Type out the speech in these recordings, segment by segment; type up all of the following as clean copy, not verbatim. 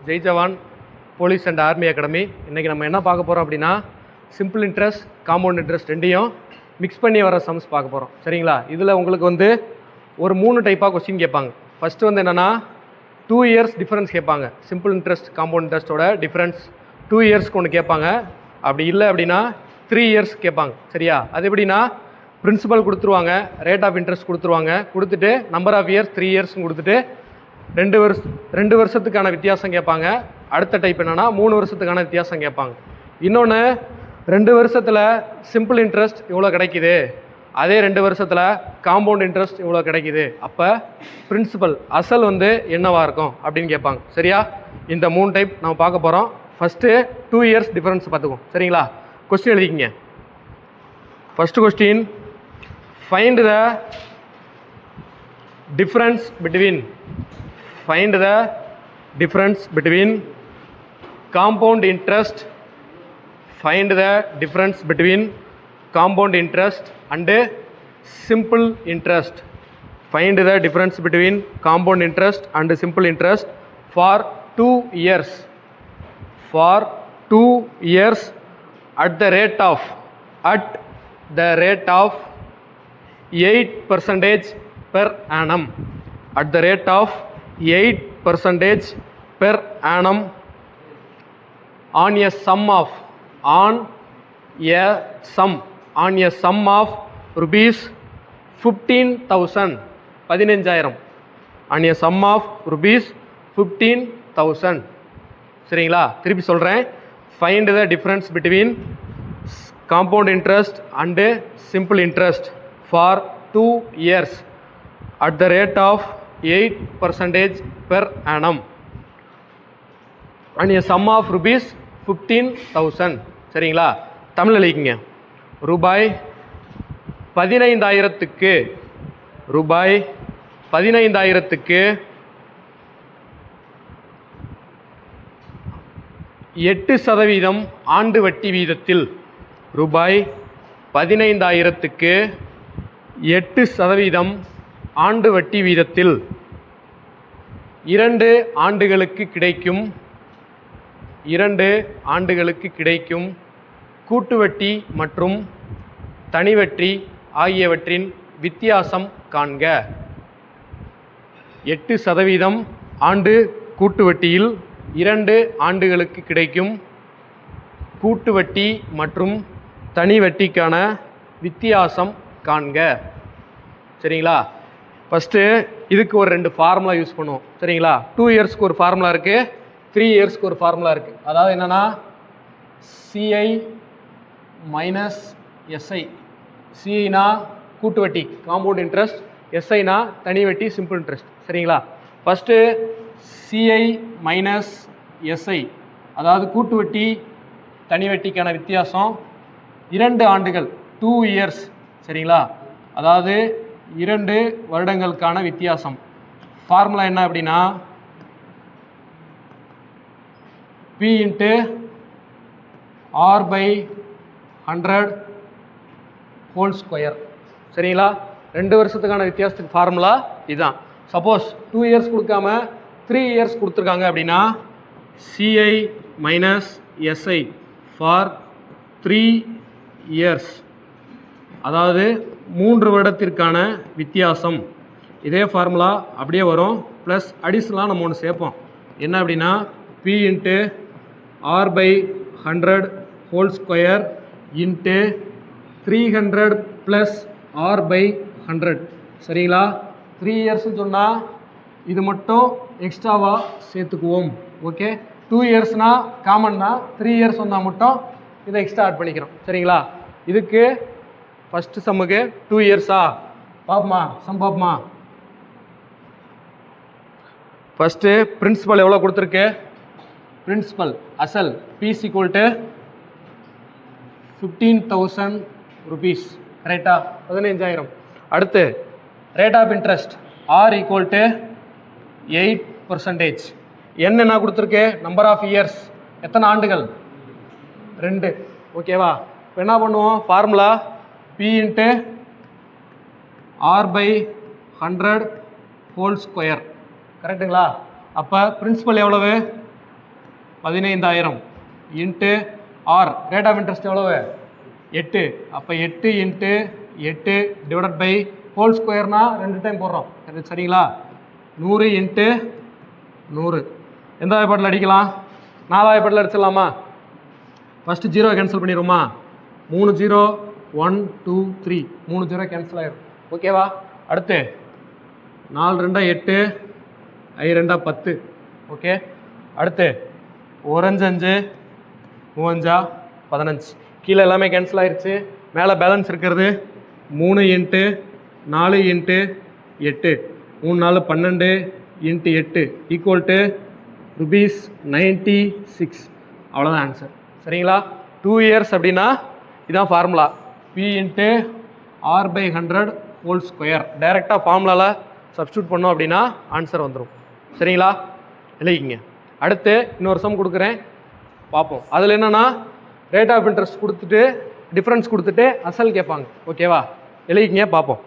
Jai Jawan police and army academy. இன்றைக்கி நம்ம என்ன பார்க்க போகிறோம் அப்படின்னா சிம்பிள் இன்ட்ரெஸ்ட் காம்பவுண்ட் இன்ட்ரெஸ்ட் ரெண்டையும் மிக்ஸ் பண்ணி வர சம்ஸ் பார்க்க போகிறோம். சரிங்களா? இதில் உங்களுக்கு வந்து ஒரு 3 டைப்பாக கொஸ்டின் கேட்பாங்க. ஃபஸ்ட்டு வந்து என்னென்னா 2 இயர்ஸ் டிஃப்ரென்ஸ் கேட்பாங்க. சிம்பிள் இன்ட்ரெஸ்ட் காம்பவுண்ட் இன்ட்ரெஸ்ட்டோட டிஃப்ரென்ஸ் 2 இயர்ஸ்க்கு ஒன்று கேட்பாங்க. அப்படி இல்லை அப்படின்னா 3 இயர்ஸ் கேட்பாங்க. சரியா? அது எப்படின்னா பிரின்சிபல் கொடுத்துருவாங்க, ரேட் ஆஃப் இன்ட்ரெஸ்ட் கொடுத்துருவாங்க, கொடுத்துட்டு நம்பர் ஆஃப் இயர்ஸ் 3 இயர்ஸ்னு கொடுத்துட்டு 2 வருஷத்துக்கான வித்தியாசம் கேட்பாங்க. அடுத்த டைப் என்னென்னா 3 வருஷத்துக்கான வித்தியாசம் கேட்பாங்க. இன்னொன்று 2 வருஷத்தில் சிம்பிள் இன்ட்ரெஸ்ட் இவ்வளோ கிடைக்கிது, அதே 2 வருஷத்தில் காம்பவுண்ட் இன்ட்ரெஸ்ட் இவ்வளோ கிடைக்கிது, அப்போ பிரின்சிபல் அசல் வந்து என்னவாக இருக்கும் அப்படின்னு கேட்பாங்க. சரியா? இந்த 3 டைப் நம்ம பார்க்க போகிறோம். ஃபஸ்ட்டு 2 இயர்ஸ் டிஃப்ரென்ஸ் பார்த்துக்குவோம். சரிங்களா? கொஸ்டின் எழுதிக்கிங்க. First question, find the difference between compound interest, find the difference between compound interest and simple interest, find the difference between compound interest and simple interest for 2 years, for 2 years at the rate of 8% per annum, at the rate of 8% per annum on a sum of rupees 15,000, 15,000, on a sum of rupees 15,000. சரிங்களா? திருப்பி சொல்கிறேன். find the difference between compound interest and simple interest for 2 years at the rate of 8% per annum and a sum of rupees 15,000. சரிங்களா? தமிழ் எழுதிக்கங்க. ரூபாய் 15,000க்கு 8% ஆண்டு வட்டி வீதத்தில், ரூபாய் 15,000க்கு 8% ஆண்டு வட்டி வீதத்தில் 2 ஆண்டுகளுக்கு கிடைக்கும் கூட்டு வட்டி மற்றும் தனி வட்டி ஆகியவற்றின் வித்தியாசம் காண்க. 8% ஆண்டு கூட்டு வட்டியில் 2 ஆண்டுகளுக்கு கிடைக்கும் கூட்டு வட்டி மற்றும் தனி வட்டிக்கான வித்தியாசம் காண்க. சரிங்களா? ஃபஸ்ட்டு இதுக்கு ஒரு 2 ஃபார்முலா யூஸ் பண்ணுவோம். சரிங்களா? 2 இயர்ஸ்க்கு ஒரு ஃபார்முலா இருக்குது, 3 இயர்ஸ்க்கு ஒரு ஃபார்முலா இருக்குது. அதாவது என்னென்னா சிஐ மைனஸ் எஸ்ஐ. சிஐனா கூட்டு வட்டி காம்பவுண்ட் இன்ட்ரெஸ்ட், எஸ்ஐனா தனி வட்டி சிம்பிள் இன்ட்ரெஸ்ட். சரிங்களா? ஃபஸ்ட்டு சிஐ மைனஸ் எஸ்ஐ, அதாவது கூட்டு வட்டி தனி வட்டிக்கான வித்தியாசம் 2 ஆண்டுகள் 2 இயர்ஸ். சரிங்களா? அதாவது 2 வருடங்களுக்கான வித்தியாசம். ஃபார்முலா என்ன அப்படின்னா P × R/100 ஹோல் ஸ்கொயர். சரிங்களா? 2 வருஷத்துக்கான வித்தியாசத்துக்கு ஃபார்முலா இதுதான். சப்போஸ் 2 இயர்ஸ் கொடுக்காம 3 இயர்ஸ் கொடுத்துருக்காங்க அப்படின்னா CI minus SI for 3 years, அதாவது 3 வருடத்திற்கான வித்தியாசம். இதே ஃபார்முலா அப்படியே வரும், ப்ளஸ் அடிஷ்னலாக நம்ம ஒன்று சேர்ப்போம். என்ன அப்படின்னா P × R/100 whole square into 300 + R/100. சரிங்களா? 3 இயர்ஸ்னு சொன்னால் இது மட்டும் எக்ஸ்ட்ராவாக சேர்த்துக்குவோம். ஓகே? 2 இயர்ஸ்னால் காமன்னா, 3 இயர்ஸ் வந்தால் மட்டும் இதை எக்ஸ்ட்ரா ஆட் பண்ணிக்கிறோம். சரிங்களா? இதுக்கு ஃபஸ்ட்டு சம்முக்கு 2 இயர்ஸா பார்ப்போமா? சம் பார்ப்போமா? ஃபஸ்ட்டு பிரின்சிபல் எவ்வளோ கொடுத்துருக்கு? பிரின்சிபல் அசல் P = 15,000 rupees. கரெக்டா? 15,000. அடுத்து ரேட் ஆஃப் இன்ட்ரெஸ்ட் R = 8%. என்ன கொடுத்துருக்கு? நம்பர் ஆஃப் இயர்ஸ், எத்தனை ஆண்டுகள்? 2. ஓகேவா? இப்போ என்ன பண்ணுவோம்? Formula P × R/100 whole square. கரெக்டுங்களா? அப்போ பிரின்சிபல் எவ்வளவு? 15000 into R rate of interest எவ்வளவு 8. அப்போ 8 இன்ட்டு 8 டிவைடட் பை ஹோல் ஸ்கொயர்னா 2 டைம் போடுறோம் சரிங்களா. 100 இன்ட்டு 100 எந்த வாய்ப்பாட்டில் அடிக்கலாம் 4 வாய்ப்பாட்டில் அடிச்சிடலாமா. ஃபஸ்ட்டு 0 கேன்சல் பண்ணிடுவோமா. 3 0 1 2 3 3 0 கேன்சல் ஆயிடும் ஓகேவா. அடுத்து 4 2 8 5 2 10 ஓகே. அடுத்து 1 5 5 3 15 கீழே எல்லாமே கேன்சல் ஆயிடுச்சு. மேலே பேலன்ஸ் இருக்கிறது 3 into 4 into 8 3 4 12 into 8 equal to ₹96. அவ்வளோதான் ஆன்சர் சரிங்களா. 2 இயர்ஸ் அப்படின்னா இதான் formula P into R/100 whole square. டைரெக்டாக ஃபார்முலாவில் சப்ஸ்டியூட் பண்ணோம் அப்படின்னா ஆன்சர் வந்துடும் சரிங்களா. எழுதிக்கிங்க. அடுத்து இன்னொரு சம் கொடுக்குறேன் பார்ப்போம். அதில் என்னென்னா ரேட் ஆஃப் இன்ட்ரெஸ்ட் கொடுத்துட்டு டிஃப்ரென்ஸ் கொடுத்துட்டு அசல் கேட்பாங்க ஓகேவா. எழுதிக்கிங்க பார்ப்போம்.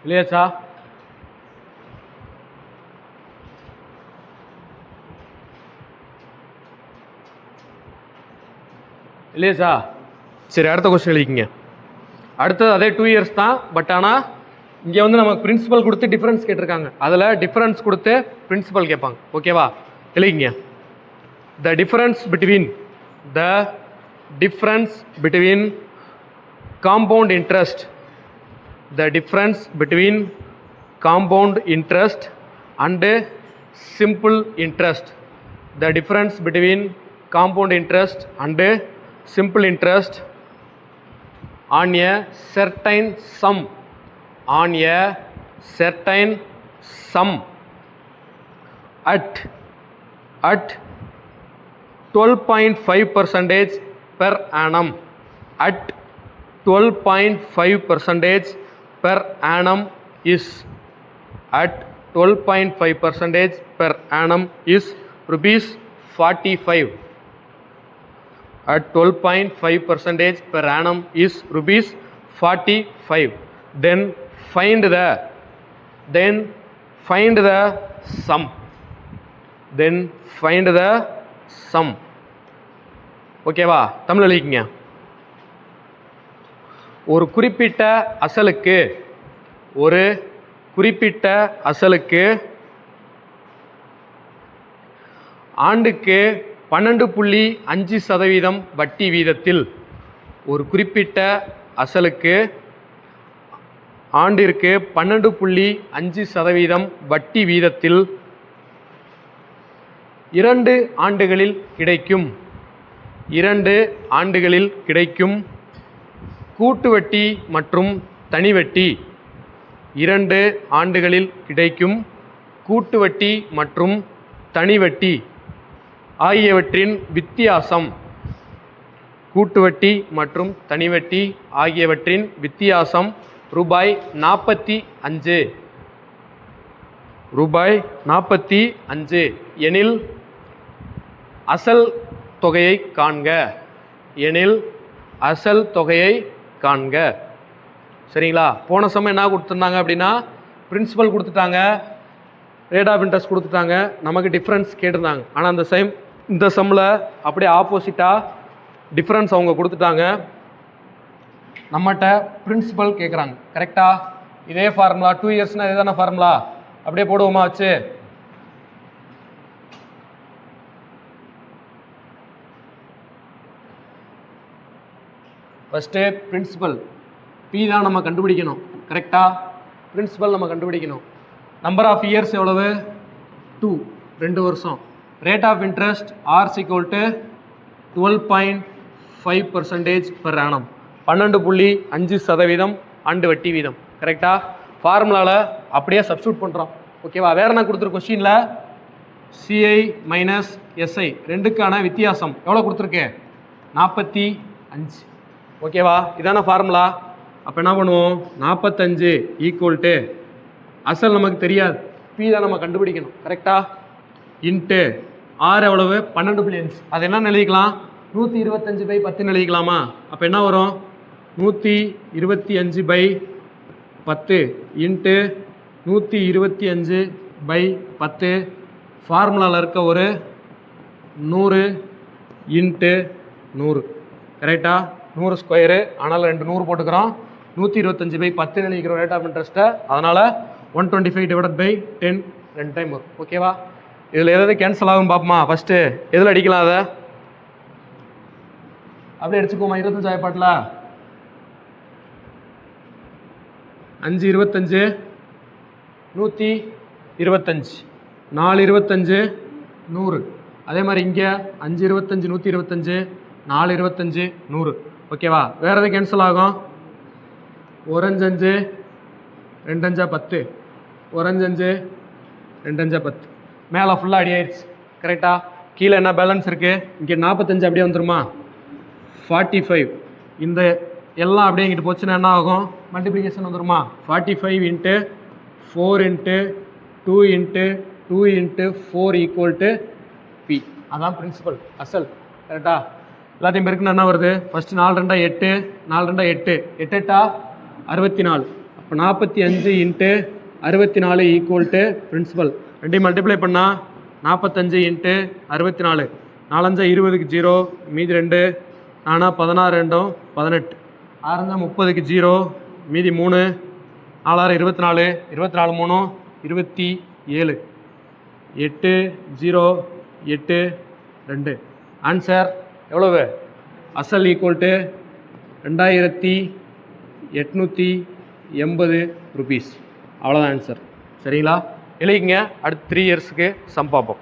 இல்லையாச்சா. இல்லையாச்சா சரி அடுத்த கொஸ்டின் எழுதிக்கிங்க. அடுத்தது அதே 2 இயர்ஸ் தான். பட் ஆனால் இங்கே வந்து நமக்கு பிரின்சிபல் கொடுத்து டிஃப்ரென்ஸ் கேட்டிருக்காங்க. அதில் டிஃப்ரென்ஸ் கொடுத்து பிரின்சிபல் கேட்பாங்க ஓகேவா. எழுதிக்கிங்க. The difference between compound interest the difference between compound interest and simple interest. The difference between compound interest and simple interest on a certain sum at 12.5% per annum. At 12.5% per annum is at 12.5% per annum is ₹45. At 12.5% per annum is ₹45. Then find the sum. ஓகேவா. தமிழ் எழுதிக்கங்க. ஒரு குறிப்பிட்ட அசலுக்கு ஆண்டுக்கு 12.5% வட்டி வீதத்தில் ஒரு குறிப்பிட்ட அசலுக்கு ஆண்டிற்கு 12.5% வட்டி வீதத்தில் 2 ஆண்டுகளில் கிடைக்கும் கூட்டு வட்டி மற்றும் தனி வட்டி 2 ஆண்டுகளில் கிடைக்கும் கூட்டு வட்டி மற்றும் தனி வட்டி ஆகியவற்றின் வித்தியாசம். கூட்டு வட்டி மற்றும் தனி வட்டி ஆகியவற்றின் வித்தியாசம் ₹45 எனில் அசல் தொகையை காண்க. சரிங்களா. போன சம் என்ன கொடுத்துருந்தாங்க அப்படின்னா பிரின்சிபல் கொடுத்துட்டாங்க, ரேட் ஆஃப் இன்ட்ரெஸ்ட் கொடுத்துட்டாங்க, நமக்கு டிஃப்ரென்ஸ் கேட்டிருந்தாங்க. ஆனால் இந்த சம்மில் அப்படியே ஆப்போசிட்டாக டிஃப்ரென்ஸ் அவங்க கொடுத்துட்டாங்க, நம்மகிட்ட பிரின்சிபல் கேட்குறாங்க. கரெக்டாக இதே ஃபார்முலா 2 இயர்ஸ்னால் இதுதானே ஃபார்முலா, அப்படியே போடுவோமா வச்சு. ஃபஸ்ட்டு பிரின்சிபல் P தான் நம்ம கண்டுபிடிக்கணும். கரெக்டாக பிரின்சிபல் நம்ம கண்டுபிடிக்கணும். நம்பர் ஆஃப் இயர்ஸ் எவ்வளவு 2 2 வருஷம். Rate of interest R = 12.5% per annum. 12.5% ஆண்டு வட்டி வீதம். கரெக்டாக ஃபார்முலாவில் அப்படியே சப்ஸ்டியூட் பண்ணுறோம். ஓகேவா? வேறு என்ன கொடுத்துருக்கு கொஸ்டினில்? சிஐ மைனஸ் எஸ்ஐ ரெண்டுக்கான வித்தியாசம் எவ்வளோ கொடுத்துருக்கு? 45. ஓகேவா? இதான ஃபார்முலா. அப்போ என்ன பண்ணுவோம்? 45 ஈக்குவல் டு அசல் நமக்கு தெரியாது, பி தான் நம்ம கண்டுபிடிக்கணும். கரெக்டாக? இன்ட்டு ஆர் எவ்வளவு? 12.5. அது என்னன்னு எழுதிக்கலாம்? 125/10 எழுதிக்கலாமா? அப்போ என்ன வரும்? 125/10 இன்ட்டு 125/10 ஃபார்முலாவில் இருக்க ஒரு 100 இன்ட்டு 100. கரெக்டாக? 100 ஸ்கொயரு, ஆனால் 2 100 போட்டுக்கிறோம். 125/10 எழுதிக்கிறோம் ரேட் ஆஃப் இன்ட்ரெஸ்ட்டை. அதனால் 125/10 2 டைம் வரும். ஓகேவா? இதில் எதாவது கேன்சல் ஆகும் பார்ப்போமா? ஃபஸ்ட்டு எதில் அடிக்கலாம்? அதை அப்படியே அடிச்சுக்கோமா. 25 பாட்டில் 5 25 125 4 25 100. அதே மாதிரி இங்கே 5 25 125 4 25 100. ஓகேவா? வேறு எது கேன்சல் ஆகும்? 1 5 2 5 10 1 5 2 5 10. மேலே ஃபுல்லாக அடி ஆயிடுச்சு. கரெக்டாக? கீழே என்ன பேலன்ஸ் இருக்குது? இங்கே 45 அப்படியே வந்துருமா? 45. இந்த எல்லாம் அப்படியே இங்கிட்டு போச்சுன்னா என்ன ஆகும்? மல்டிப்ளிகேஷன் வந்துருமா? 45 into 4 into 2 into 2 into 4 equal to P. அதான் பிரின்சிபல், அசல். கரெக்டாக? எல்லாத்தையும் பெருக்குன்னா என்ன வருது? ஃபஸ்ட்டு 4 2 8 4 2 8 8 8 64. அப்போ 45 இன்ட்டு 64 ஈக்குவல் டு பிரின்சிபல். ரெண்டையும் மல்டிப்ளை பண்ணால் 45 இன்ட்டு 64 4 5 20க்கு 0 மீதி 2 4 16 2 18 6 30க்கு 0 மீதி 3 4 24 24 3 27 8 0 8 2. ஆன்சர் எவ்வளவு? அசல் ஈக்குவல் டு 2880 ருபீஸ். அவ்வளோதான் ஆன்சர். சரிங்களா? எழுதிங்க. அடுத்து 3 இயர்ஸுக்கு சம் பார்ப்போம்.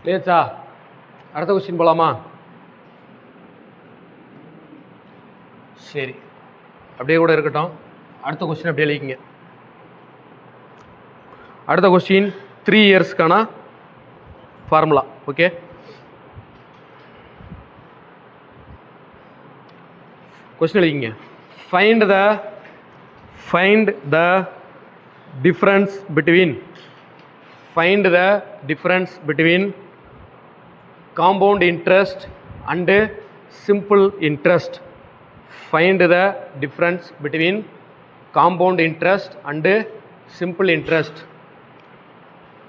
லேச்சா? அடுத்த கொஸ்டின் போகலாமா? சரி, அப்படியே கூட இருக்கட்டும். அடுத்த கொஸ்டின் அப்படியே எழுதிக்கிங்க. அடுத்த கொஸ்டின் 3 இயர்ஸ்க்கான ஃபார்முலா. ஓகே, கொஸ்டின் எழுதிக்கிங்க. find the difference between compound interest and simple interest. Find the difference between compound interest and simple interest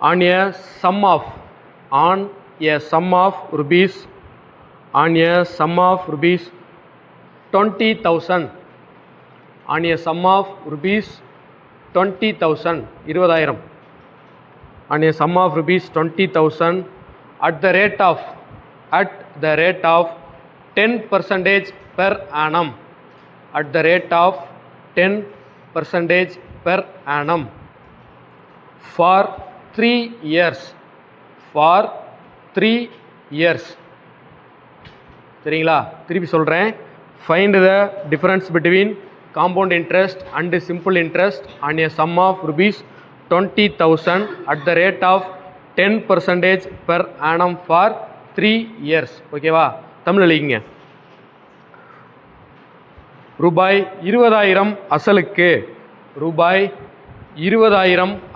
on a sum of rupees 20,000 on a sum of rupees 20,000 20,000 on a sum of rupees 20,000 at the rate of 10% per annum. At the rate of 10% per annum for 3 years. சரிங்களா? திருப்பி சொல்கிறேன். Find the difference between compound interest and simple interest on a sum of rupees 20,000 at the rate of 10% per annum for 3 years. ஓகேவா? தமிழ் எழுதிங்க. ரூபாய் 20,000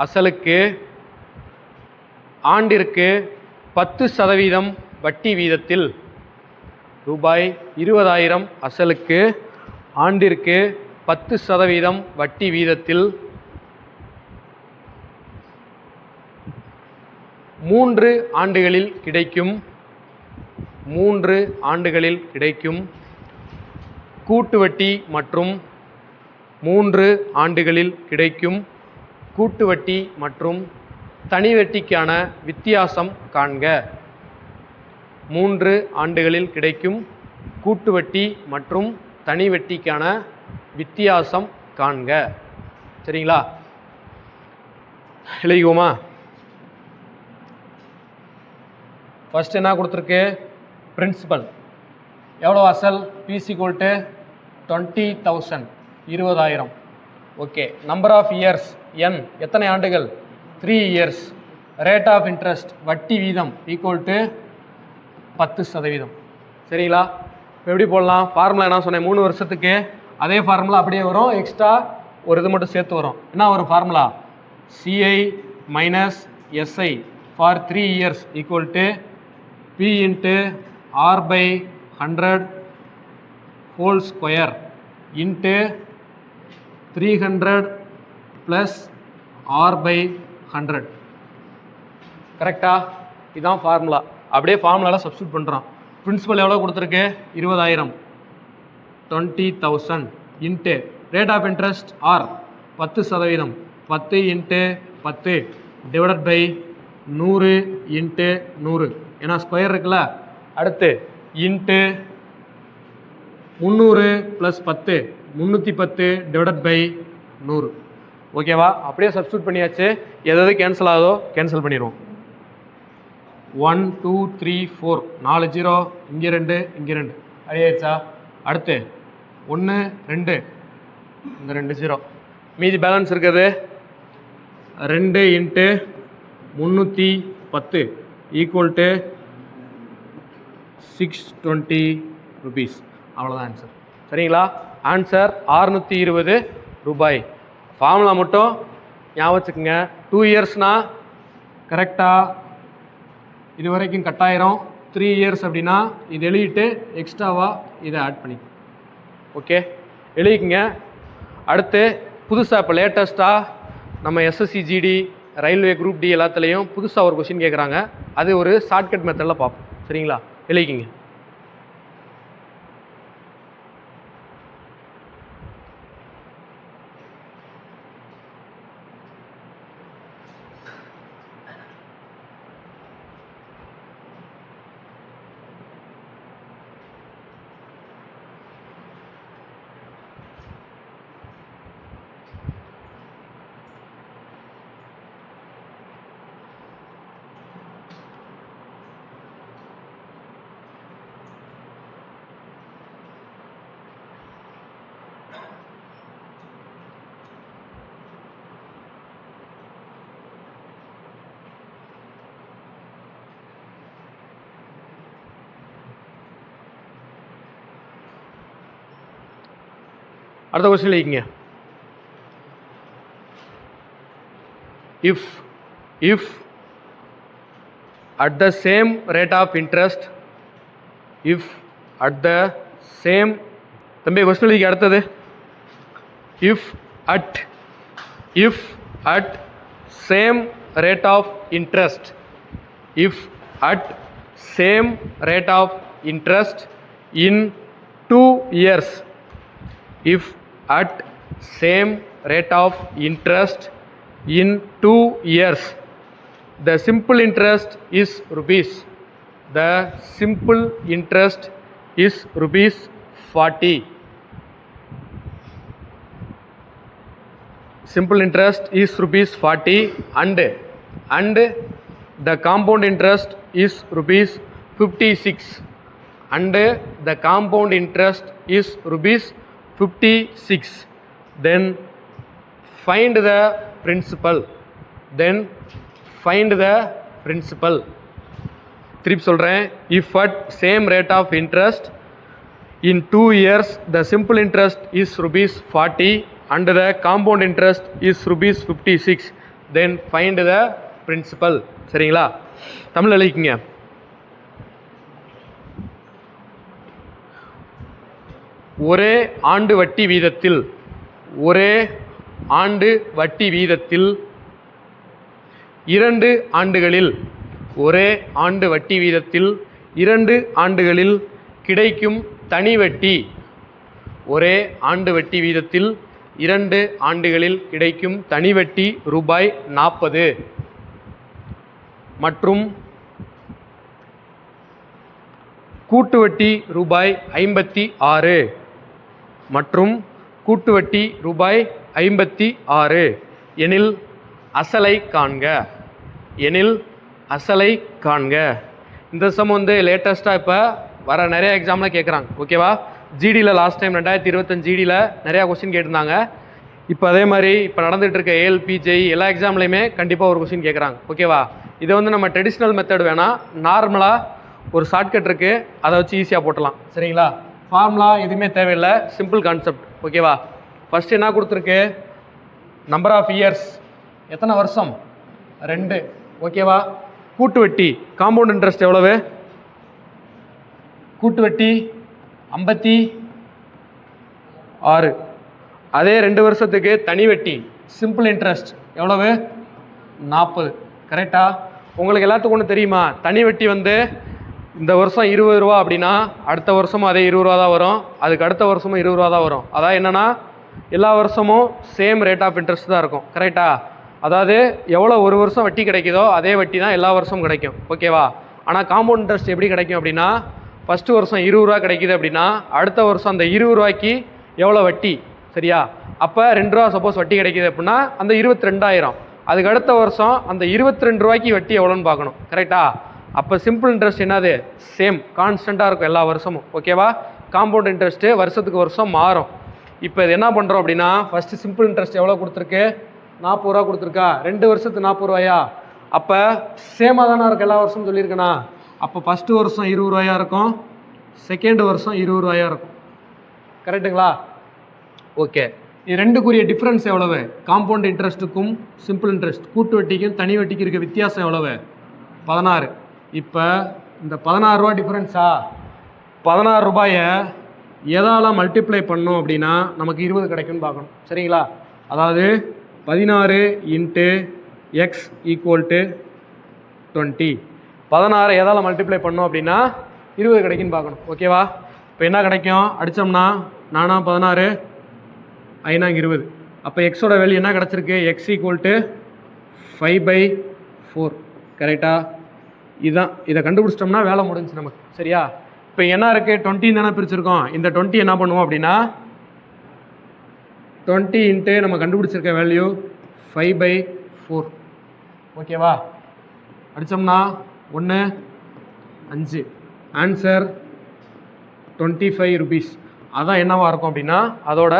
அசலுக்கு ஆண்டிற்கு 10% வட்டி வீதத்தில். ரூபாய் 20,000 அசலுக்கு ஆண்டிற்கு 10% வட்டி வீதத்தில் 3 ஆண்டுகளில் கிடைக்கும் கூட்டு வட்டி மற்றும் 3 ஆண்டுகளில் கிடைக்கும் கூட்டு வட்டி மற்றும் தனி வட்டிக்கான வித்தியாசம் காண்க. 3 ஆண்டுகளில் கிடைக்கும் கூட்டு வட்டி மற்றும் தனி வட்டிக்கான வித்தியாசம் காண்க. சரிங்களா? எழுதிக்குவோமா? ஃபர்ஸ்ட் என்ன கொடுத்துருக்கு? பிரின்சிபல் எவ்வளோ அசல்? பிசி கோல்ட்டு 20,000 20,000. ஓகே. நம்பர் ஆஃப் இயர்ஸ் என் எத்தனை ஆண்டுகள்? 3 இயர்ஸ். ரேட் ஆஃப் இன்ட்ரெஸ்ட் வட்டி வீதம் ஈக்குவல் டு 10%. சரிங்களா? இப்போ எப்படி போடலாம்? ஃபார்முலா என்ன சொன்னேன்? 3 வருஷத்துக்கு அதே ஃபார்முலா அப்படியே வரும். எக்ஸ்ட்ரா ஒரு இது மட்டும் சேர்த்து வரும். என்ன வரும் formula? CI minus SI for 3 years equal to P into R by 100 whole square into 300 plus R by 100. கரெக்டா? இதுதான் ஃபார்முலா. அப்படியே ஃபார்முலாவில் சப்ஸ்டியூட் பண்ணுறோம். பிரின்சிபல் எவ்வளோ கொடுத்துருக்கு? 20,000 20,000 into rate of interest R 10%. 10 into 10 divided by 100 into 100. ஏன்னா ஸ்கொயர் இருக்குல்ல. அடுத்து இன்ட்டு 300 ப்ளஸ் 10 310 டிவைடட் பை 100. ஓகேவா? அப்படியே சப்ஸ்டியூட் பண்ணியாச்சு. எதாவது கேன்சல் ஆகுதோ கேன்சல் பண்ணிடுவோம். 1 2 3 4 4 0 இங்கே 2 இங்கே 2 அடியாச்சா? அடுத்து 1 2 இந்த 2 0 மீதி பேலன்ஸ் இருக்குது 2 இன்ட்டு 310 ஈக்குவல் டு 620 ருபீஸ். அவ்வளோதான் ஆன்சர். சரிங்களா? ஆன்சர் 620 ரூபாய். ஃபார்முலா மட்டும் ஞாபகம் வச்சுக்கோங்க. 2 இயர்ஸ்னால் கரெக்டாக இது வரைக்கும் கட்டாயிரம். 3 இயர்ஸ் அப்படின்னா இது எழுதிட்டு எக்ஸ்ட்ராவாக இதை ஆட் பண்ணி ஓகே எழுதிக்கங்க. அடுத்து புதுசாக இப்போ லேட்டஸ்ட்டாக நம்ம SSC GD railway group D எல்லாத்துலேயும் புதுசாக ஒரு கொஷின் கேட்குறாங்க. அது ஒரு ஷார்ட்கட் மெத்தடில் பார்ப்போம். சரிங்களா? எழுதிக்கிங்க. அடுத்த கொஸ்டின் எழுதிக்கங்க. if at the same rate of interest தம்பி கொஸ்டின் எழுதிக்க. அடுத்தது if at same rate of interest in 2 years the simple interest is rupees 40. Simple interest is rupees 40 and the compound interest is rupees 56 and the compound interest is rupees 56. Then find the principal. திருப்பி சொல்கிறேன். if at same rate of interest in 2 years the simple interest is rupees 40 and the compound interest is rupees 56, then find the principal. சரிங்களா? தமிழ் எழுதிக்கங்க. ஒரே ஆண்டு வட்டி வீதத்தில் ஒரே ஆண்டு வட்டி வீதத்தில் 2 ஆண்டுகளில் ஒரே ஆண்டு வட்டி வீதத்தில் 2 ஆண்டுகளில் கிடைக்கும் தனி வட்டி ஒரே ஆண்டு வட்டி வீதத்தில் 2 ஆண்டுகளில் கிடைக்கும் தனி வட்டி ரூபாய் 40 மற்றும் கூட்டு வட்டி ரூபாய் 56 மற்றும் கூட்டு வட்டி ரூபாய் 56 எனில் அசலை காண்க இந்த சம் வந்து லேட்டஸ்ட்டாக இப்போ வர நிறைய எக்ஸாமில் கேட்குறாங்க. ஓகேவா? ஜிடியில் லாஸ்ட் டைம் 2025 ஜிடியில் நிறையா கொஸ்டின் கேட்டிருந்தாங்க. இப்போ அதே மாதிரி இப்போ நடந்துகிட்டு இருக்க ஏஎல்பி ஜெய் எல்லா எக்ஸாம்லேயுமே கண்டிப்பாக ஒரு கொஸ்டின் கேட்குறாங்க. ஓகேவா? இதை வந்து நம்ம ட்ரெடிஷ்னல் மெத்தட் வேணால் நார்மலாக ஒரு ஷார்ட்கட் இருக்குது, அதை வச்சு ஈஸியாக போட்டலாம். சரிங்களா? ஃபார்முலா எதுவுமே தேவையில்லை, சிம்பிள் கான்செப்ட். ஓகேவா? ஃபஸ்ட்டு என்ன கொடுத்துருக்கு? நம்பர் ஆஃப் இயர்ஸ், எத்தனை வருஷம்? 2. ஓகேவா? கூட்டு வட்டி காம்பவுண்ட் இன்ட்ரெஸ்ட் எவ்வளவு? கூட்டு வட்டி 56. அதே 2 வருஷத்துக்கு தனி வட்டி சிம்பிள் இன்ட்ரெஸ்ட் எவ்வளவு? 40. கரெக்டா? உங்களுக்கு எல்லாத்துக்கும் ஒன்று தெரியுமா? தனி வட்டி வந்து இந்த வருஷம் 20 ரூபா அப்படின்னா அடுத்த வருஷமும் அதே 20 ரூபா தான் வரும், அதுக்கு அடுத்த வருஷமும் 20 ரூபா தான் வரும். அதாவது என்னென்னா எல்லா வருஷமும் சேம் ரேட் ஆஃப் இன்ட்ரெஸ்ட் தான் இருக்கும். கரெக்டா? அதாவது எவ்வளோ ஒரு வருஷம் வட்டி கிடைக்குதோ அதே வட்டி தான் எல்லா வருஷமும் கிடைக்கும். ஓகேவா? ஆனால் காம்பவுண்ட் இன்ட்ரெஸ்ட் எப்படி கிடைக்கும் அப்படின்னா ஃபஸ்ட்டு வருஷம் 20 ரூபா கிடைக்குது அப்படின்னா அடுத்த வருஷம் அந்த 20 ரூபாய்க்கு எவ்வளோ வட்டி? சரியா? அப்போ 2 ரூபா சப்போஸ் வட்டி கிடைக்கிது அப்படின்னா அந்த 22,000. அதுக்கு அடுத்த வருஷம் அந்த 22 ரூபாய்க்கு வட்டி எவ்வளோன்னு பார்க்கணும். கரெக்டா? அப்போ சிம்பிள் இன்ட்ரெஸ்ட் என்னது? சேம் கான்ஸ்டண்ட்டாக இருக்கும் எல்லா வருஷமும். ஓகேவா? காம்பவுண்ட் இன்ட்ரெஸ்ட்டு வருஷத்துக்கு வருஷம் மாறும். இப்போ இது என்ன பண்ணுறோம் அப்படின்னா ஃபஸ்ட்டு சிம்பிள் இன்ட்ரெஸ்ட் எவ்வளோ கொடுத்துருக்கு? 40 ரூபா கொடுத்துருக்கா. 2 வருஷத்துக்கு 40 ரூபாயா? அப்போ சேமாக தானே இருக்கும் எல்லா வருஷமும் சொல்லியிருக்கேண்ணா. அப்போ ஃபஸ்ட்டு வருஷம் 20 ரூபாயா இருக்கும், செகண்ட் வருஷம் 20 ரூபாயா இருக்கும். கரெக்டுங்களா? ஓகே. இது ரெண்டுக்குரிய டிஃப்ரென்ஸ் எவ்வளவு? காம்பவுண்ட் இன்ட்ரெஸ்ட்டுக்கும் சிம்பிள் இன்ட்ரெஸ்ட் கூட்டு வட்டிக்கும் தனி வட்டிக்கு இருக்க வித்தியாசம் எவ்வளவு? 16. இப்போ இந்த 16 ரூபா டிஃப்ரென்ஸா? 16 ரூபாயை எதால் மல்டிப்ளை பண்ணோம் அப்படின்னா நமக்கு 20 கிடைக்கும்னு பார்க்கணும். சரிங்களா? அதாவது 16 × x = 20. 16 எதால் மல்டிப்ளை பண்ணோம் அப்படின்னா 20 கிடைக்குன்னு பார்க்கணும். ஓகேவா? இப்போ என்ன கிடைக்கும்? அடித்தோம்னா 4 16 5 20. அப்போ எக்ஸோட வேல்யூ என்ன கிடச்சிருக்கு? x = 5/4. கரெக்டா? இதுதான். இதை கண்டுபிடிச்சிட்டோம்னா வேலை முடிஞ்சு நமக்கு. சரியா? இப்போ என்ன இருக்குது? 20 தானே பிரிச்சிருக்கோம். இந்த 20 என்ன பண்ணுவோம் அப்படின்னா 20 × நம்ம கண்டுபிடிச்சிருக்க வேல்யூ 5/4. ஓகேவா? அடித்தோம்னா 1 5. Answer 25 rupees. அதான் என்னவாக இருக்கும் அப்படின்னா அதோட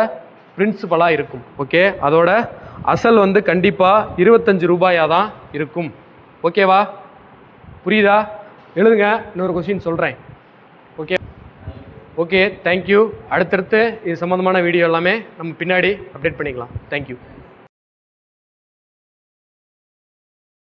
பிரின்சிபலாக இருக்கும். ஓகே? அதோட அசல் வந்து கண்டிப்பாக 25 ரூபாயாக தான் இருக்கும். ஓகேவா? புரியுதா? எழுதுங்க. இன்னொரு கொஸ்டின் சொல்கிறேன். Okay okay thank you. அடுத்தடுத்து இது சம்மந்தமான வீடியோ எல்லாமே நம்ம பின்னாடி அப்டேட் பண்ணிக்கலாம். தேங்க்யூ.